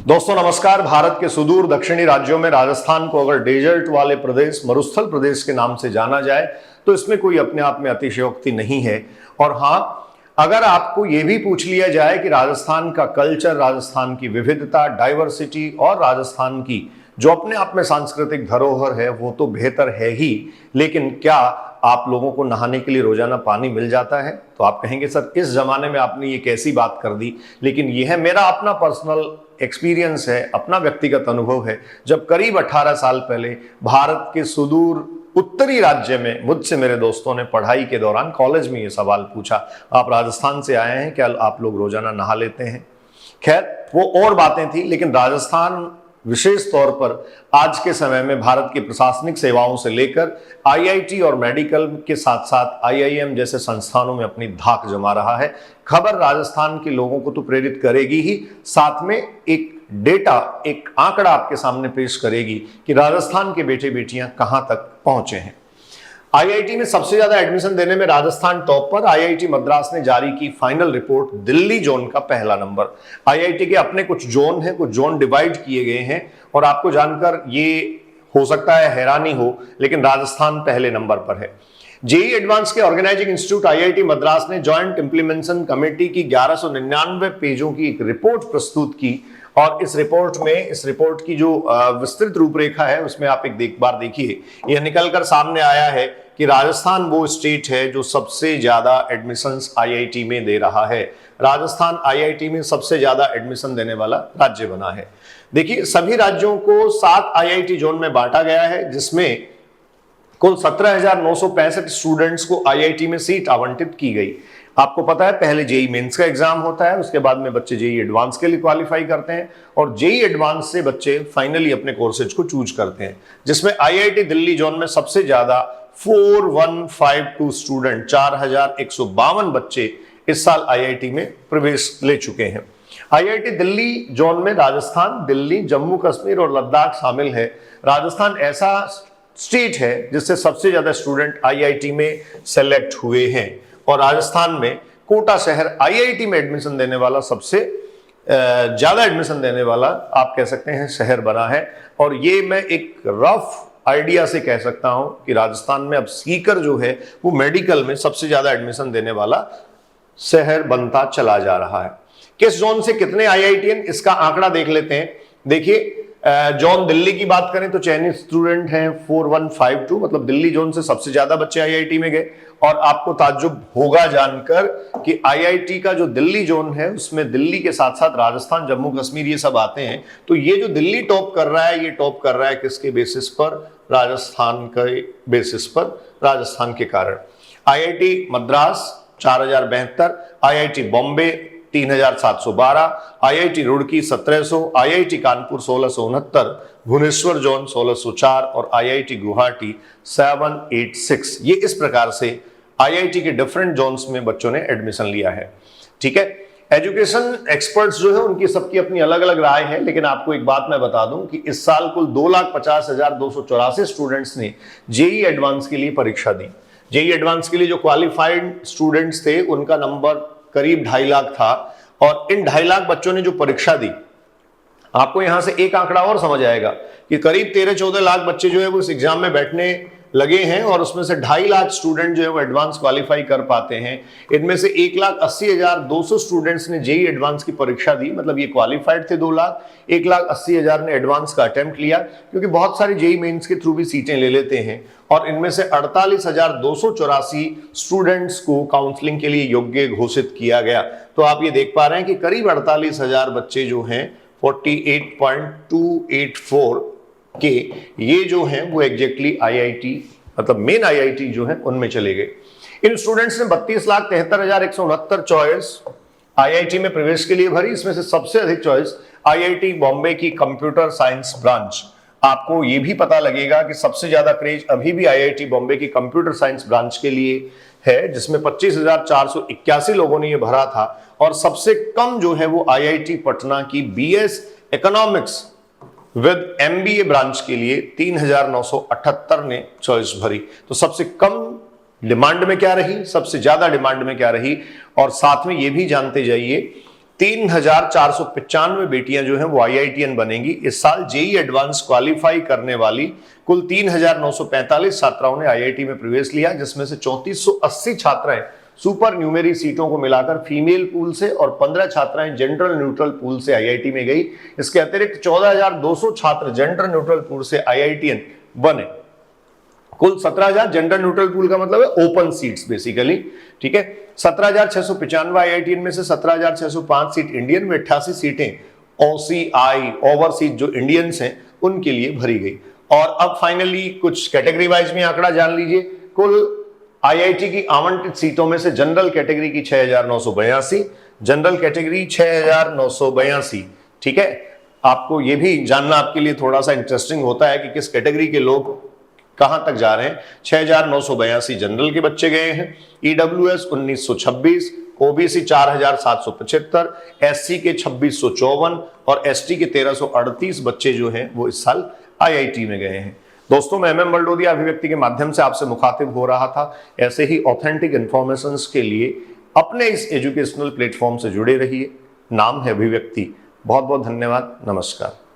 दोस्तों नमस्कार। भारत के सुदूर दक्षिणी राज्यों में राजस्थान को अगर डेजर्ट वाले प्रदेश, मरुस्थल प्रदेश के नाम से जाना जाए तो इसमें कोई अपने आप में अतिशयोक्ति नहीं है। और हाँ, अगर आपको यह भी पूछ लिया जाए कि राजस्थान का कल्चर, राजस्थान की विविधता, डाइवर्सिटी और राजस्थान की जो अपने आप में सांस्कृतिक धरोहर है वो तो बेहतर है ही, लेकिन क्या आप लोगों को नहाने के लिए रोजाना पानी मिल जाता है? तो आप कहेंगे सर इस जमाने में आपने ये कैसी बात कर दी। लेकिन यह है मेरा अपना पर्सनल एक्सपीरियंस है, अपना व्यक्तिगत अनुभव है। जब करीब 18 साल पहले भारत के सुदूर उत्तरी राज्य में मुझसे मेरे दोस्तों ने पढ़ाई के दौरान कॉलेज में ये सवाल पूछा, आप राजस्थान से आए हैं, क्या आप लोग रोजाना नहा लेते हैं? खैर वो और बातें थी, लेकिन राजस्थान विशेष तौर पर आज के समय में भारत की प्रशासनिक सेवाओं से लेकर आईआईटी और मेडिकल के साथ साथ आईआईएम जैसे संस्थानों में अपनी धाक जमा रहा है। खबर राजस्थान के लोगों को तो प्रेरित करेगी ही, साथ में एक डेटा, एक आंकड़ा आपके सामने पेश करेगी कि राजस्थान के बेटे बेटियां कहां तक पहुंचे हैं। आईआईटी में सबसे ज्यादा एडमिशन देने में राजस्थान टॉप पर। आईआईटी मद्रास ने जारी की फाइनल रिपोर्ट, दिल्ली जोन का पहला नंबर। आईआईटी के अपने कुछ जोन हैं, कुछ जोन डिवाइड किए गए हैं और आपको जानकर ये हो सकता है हैरानी हो, लेकिन राजस्थान पहले नंबर पर है। जेई एडवांस के ऑर्गेनाइजिंग इंस्टीट्यूट आईआईटी मद्रास ने जॉइंट इंप्लीमेंटेशन कमेटी की 1199 पेजों की एक रिपोर्ट प्रस्तुत की और इस रिपोर्ट की जो विस्तृत रूपरेखा है उसमें आप एक बार देखिए, यह निकलकर सामने आया है कि राजस्थान वो स्टेट है जो सबसे ज्यादा एडमिशंस आईआईटी में दे रहा है। राजस्थान आईआईटी में सबसे ज्यादा एडमिशन देने वाला राज्य बना है। देखिए, सभी राज्यों को 7 आईआईटी जोन में बांटा गया है, जिसमें कुल 17,965 स्टूडेंट्स को आईआईटी में सीट आवंटित की गई। आपको पता है पहले जेई मेंस का एग्जाम होता है, उसके बाद में बच्चे जेई एडवांस के लिए क्वालिफाई करते हैं और जेई एडवांस से बच्चे फाइनली अपने कोर्सेज को चूज करते हैं, जिसमें आईआईटी दिल्ली जोन में सबसे ज्यादा 4152 स्टूडेंट, 4152 बच्चे इस साल आईआईटी में प्रवेश ले चुके हैं। आईआईटी दिल्ली जोन में राजस्थान, दिल्ली, जम्मू कश्मीर और लद्दाख शामिल है। राजस्थान ऐसा स्टेट है जिससे सबसे ज्यादा स्टूडेंट आईआईटी में सेलेक्ट हुए हैं और राजस्थान में कोटा शहर आईआईटी में एडमिशन देने वाला सबसे ज्यादा एडमिशन देने वाला आप कह सकते हैं शहर बना है। और ये मैं एक रफ आइडिया से कह सकता हूं कि राजस्थान में अब सीकर जो है वो मेडिकल में सबसे ज्यादा एडमिशन देने वाला शहर बनता चला जा रहा है। किस जोन से कितने आईआईटीएन, इसका आंकड़ा देख लेते हैं। देखिए, जोन दिल्ली की बात करें तो चयनित स्टूडेंट हैं 4152, मतलब दिल्ली जोन से सबसे ज्यादा बच्चे आईआईटी में गए। और आपको ताज्जुब होगा जानकर कि आईआईटी का जो दिल्ली जोन है उसमें दिल्ली के साथ साथ राजस्थान, जम्मू कश्मीर ये सब आते हैं। तो ये जो दिल्ली टॉप कर रहा है, ये टॉप कर रहा है किसके बेसिस पर? राजस्थान के बेसिस पर, राजस्थान के कारण। IIT Madras 4072, IIT Bombay 3712, IIT Roorkee 1700, IIT Kanpur 1669, Bhubaneswar zone 1604 और आईआईटी गुवाहाटी 786। ये इस प्रकार से आईआईटी के डिफरेंट जोन्स में बच्चों ने एडमिशन लिया है। ठीक है, एजुकेशन एक्सपर्ट्स जो है उनकी सबकी अपनी अलग अलग राय है, लेकिन आपको एक बात मैं बता दूं कि इस साल कुल 2,50,284 स्टूडेंट्स ने जेई एडवांस के लिए परीक्षा दी। जेई एडवांस के लिए जो क्वालिफाइड स्टूडेंट्स थे उनका नंबर करीब 2.5 लाख था और इन 2.5 लाख बच्चों ने जो परीक्षा दी, आपको यहां से एक आंकड़ा और समझ आएगा कि करीब 13-14 लाख बच्चे जो है वो इस एग्जाम में बैठने लगे हैं और उसमें से 2.5 लाख स्टूडेंट जो है वो एडवांस क्वालिफाई कर पाते हैं। इनमें से 1,80,200 स्टूडेंट्स ने जेई एडवांस की परीक्षा दी, मतलब ये क्वालिफाइड थे 2 लाख, 1,80,000 ने एडवांस का अटेम्प्ट लिया, क्योंकि बहुत सारे जेई मेंस के थ्रू भी सीटें ले लेते हैं। और इनमें से 48,284 स्टूडेंट्स को काउंसलिंग के लिए योग्य घोषित किया गया। तो आप ये देख पा रहे हैं कि करीब 48,000 बच्चे जो हैं 48.284 के ये जो हैं वो एग्जैक्टली आईआईटी, मतलब मेन आईआईटी जो है उनमें चले गए। इन स्टूडेंट्स ने 32,73,169 चॉइस आईआईटी में प्रवेश के लिए भरी। इसमें से सबसे अधिक चॉइस आईआईटी बॉम्बे की कंप्यूटर साइंस ब्रांच। आपको ये भी पता लगेगा कि सबसे ज्यादा क्रेज अभी भी आईआईटी बॉम्बे की कंप्यूटर साइंस ब्रांच के लिए है, जिसमें 25,481 लोगों ने ये भरा था। और सबसे कम जो है वो आईआईटी पटना की BS economics with MBA branch के लिए 3,978 ने चॉइस भरी। तो सबसे कम डिमांड में क्या रही, सबसे ज्यादा डिमांड में क्या रही। और साथ में ये भी जानते जाइए 3,495 बेटियां जो हैं वो IITian बनेंगी। इस साल जेई एडवांस क्वालिफाई करने वाली कुल 3,945 छात्राओं ने IIT में प्रवेश लिया, जिसमें से 3480 छात्राएं सुपर न्यूमेरी सीटों को मिलाकर फीमेल पूल से और 15 छात्राएं जेंडर न्यूट्रल पूल से IIT में गई। इसके अतिरिक्त 14,200 छात्र जेंडर न्यूट्रल पूल से IITian बने। कुल 17,000 जेंडर न्यूट्रल पूल का मतलब है ओपन सीट्स बेसिकली, ठीक है। 17,695 IITian में से 17,605 सीट इंडियन में, 88 सीटें OCI ओवरसीज जो इंडियंस हैं उनके लिए भरी गई। और अब फाइनली कुछ कैटेगरी वाइज में आंकड़ा जान लीजिए। कुल IIT की आवंटित सीटों में से जनरल कैटेगरी की 6,982, जनरल कैटेगरी 6,982, ठीक है। आपको यह भी जानना आपके लिए थोड़ा सा इंटरेस्टिंग होता है कि किस कैटेगरी के लोग कहां तक जा रहे हैं। 6,982 जनरल के बच्चे गए हैं, EWS 1926, OBC 4,775, SC के 2,654 और ST के 1,338 बच्चे जो हैं वो इस साल IIT में गए हैं। दोस्तों, मैं MM बलडोदिया अभिव्यक्ति के माध्यम से आपसे मुखातिब हो रहा था। ऐसे ही ऑथेंटिक इंफॉर्मेशंस के लिए अपने इस एजुकेशनल प्लेटफॉर्म से जुड़े रहिए। नाम है अभिव्यक्ति। बहुत बहुत धन्यवाद। नमस्कार।